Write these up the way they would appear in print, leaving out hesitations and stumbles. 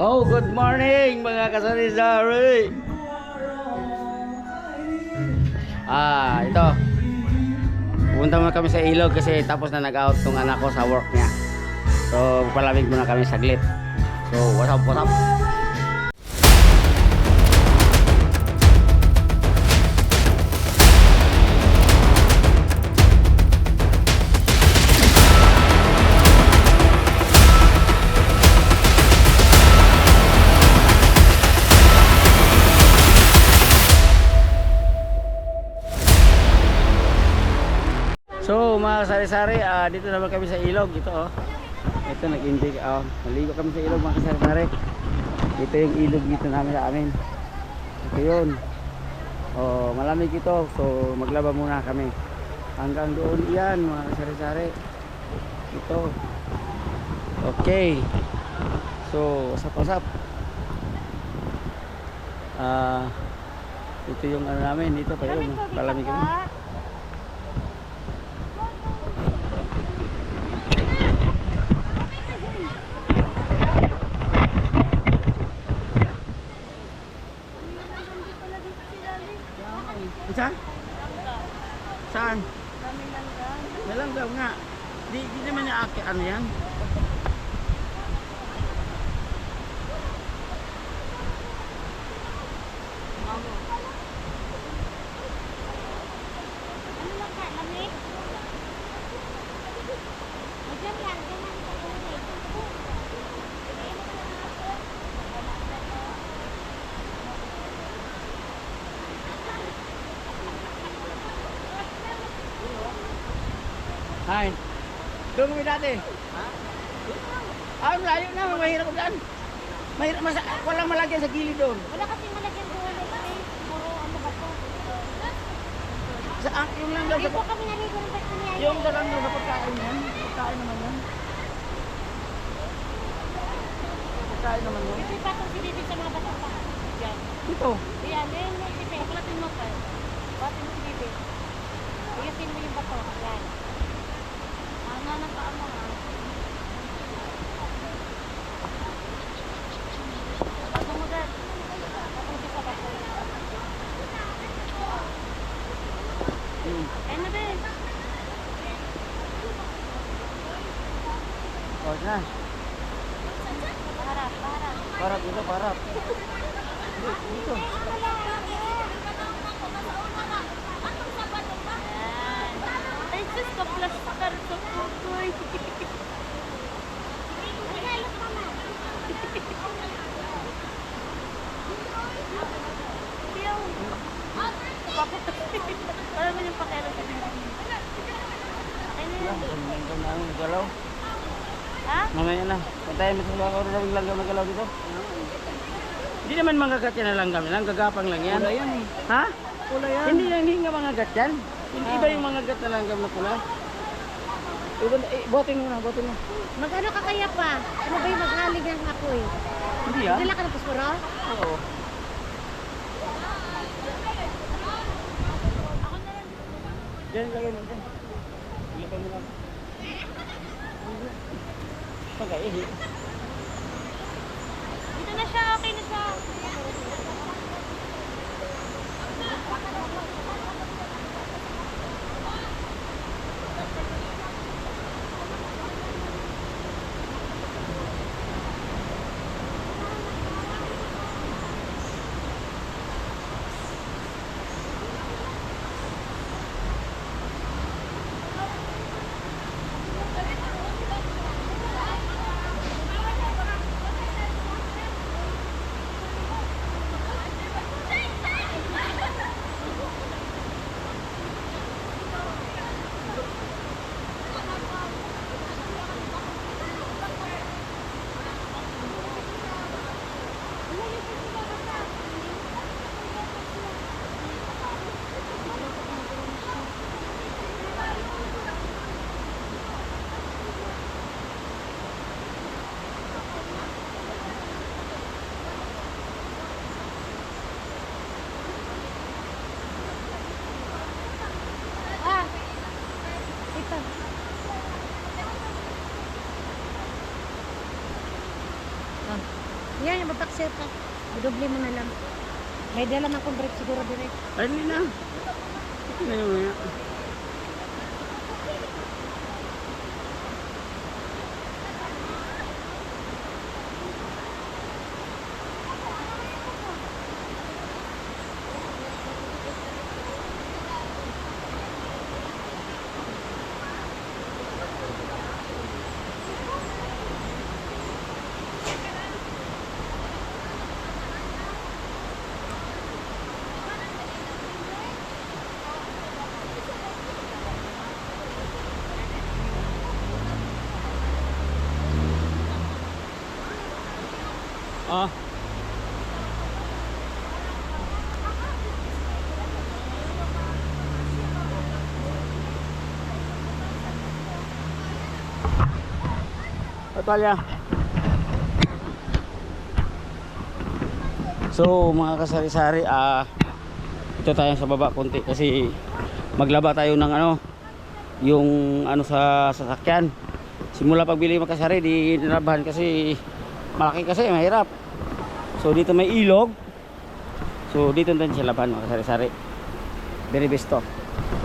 Oh, good morning mga kasari-sari. Ito. Pupunta muna kami sa ilog kasi tapos na nag-out tong anak ko sa work niya. So, palamig muna kami saglit. So, what's up, what's up? So mga kasari-sari, dito naman kami sa ilog. Ito ito nag-enjoy, naligo kami sa ilog mga kasari-sari. Ito yung ilog dito namin sa amin. Ito yun. Malamig ito, so maglaba muna kami hanggang doon yan mga kasari-sari. Ito. Okay, so usap-usap. Ito yung ano namin dito pa yun, malamig kami. Saan? Saan? May langgam nga. Di naman niya ano yan. Ay, doon kami dati. Layo na, mahirap ko dyan. Walang malagyan sa gilid doon. Wala kasing malagyan doon. Puro ano ba to? Yung lang daw Ay, po kami naligo ng ba't niya. yung lang daw sa pagkain yan. Pagkain naman yan. Pagkain naman yan. Ito ipatong si David sa mga batang pa. Yan. Ito. Yan, yan, yan. Ito, aklatin mo pa. Batin mo si David. Ayasin mo yung bato. Yan. Ano na pa mo ha? Bato mo dad. Batong si sa bato. Ayun na din. Na. Paharap, paharap. Parap dito, parap. Dito. Yan. Ay, sus, kaplastar sa putoy. Parang mo yung pakialam sa dito. Okay na yan. Ito namin nagalaw. Ha? Mamaya na. Pantayin mo sa mga karoon ng langgam nagalaw dito. Hindi naman manggagat yan ang langgam. Gagapang lang yan. Pula yan eh. Ha? Pula yan. Hindi nga manggagat yan. Hindi iba yung manggagat na langgam na pula. Botin mo na, botin mo. Mag-ano ka kaya pa? Ano ba yung maghalig ng apoy? Hindi ah. Dala ka ng pusporo? Oo. Diyan lagay mo dyan. Ilagay mo lang. Pag-aihi. Dito na siya, okay na siya. Yan, yung babaksir ka. Doble mo na lang. May dala ng convert siguro direct. Ay, hindi na. Ito na yung mga. Ah. Patalya. So mga kasari-sari, ito tayo sa baba konti kasi maglaba tayo ng ano, yung ano sa sasakyan. Simula pagbili mga kasari, di nalabahan kasi malaki kasi mahirap. So dito may ilog. So dito din siya laban mga kasari-sari. Very best to.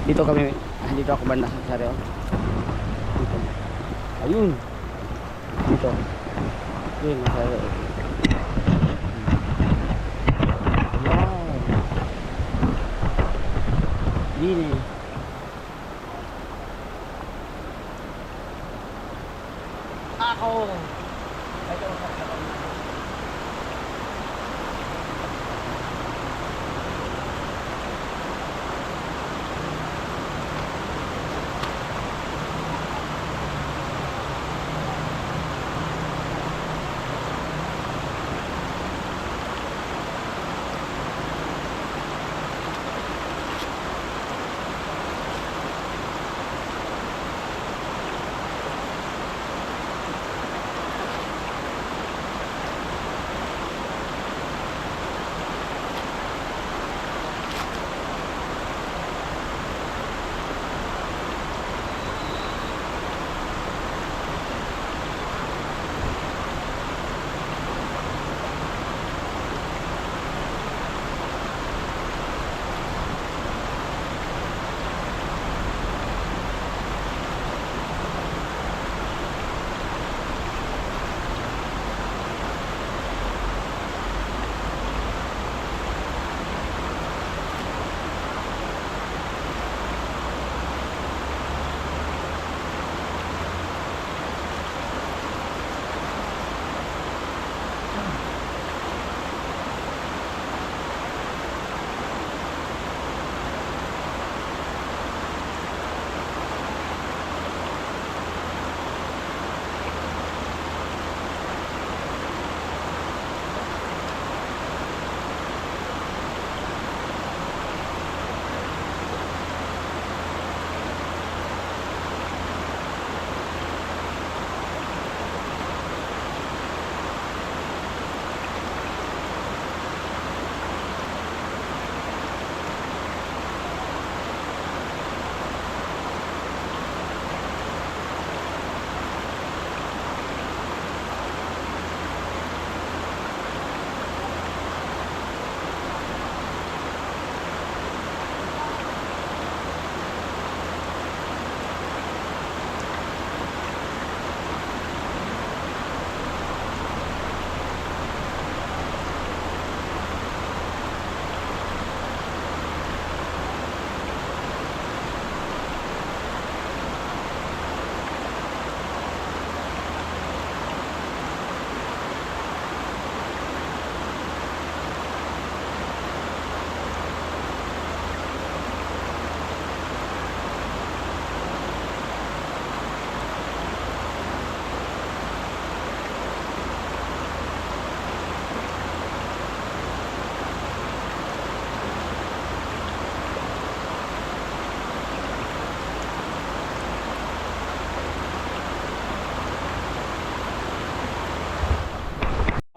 Dito kami, dito ako banda sa kasari. Oh. Dito. Ayun. Dito. Ayun mga kasari. Wow. Dini. Ako.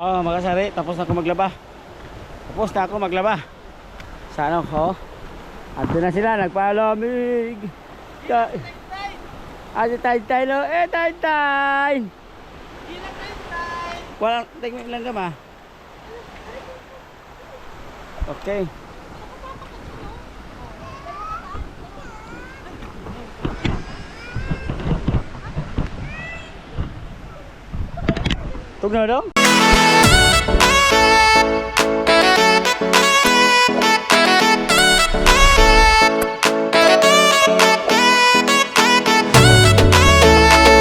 Oh, mga kasari, tapos na ako maglaba. Tapos na ako maglaba. Sa ano ko? Ato na sila, nagpalamig. Ate tay-tay lo, tay-tay. Walang tingin lang ka ma. Okay. Tugnaw dong?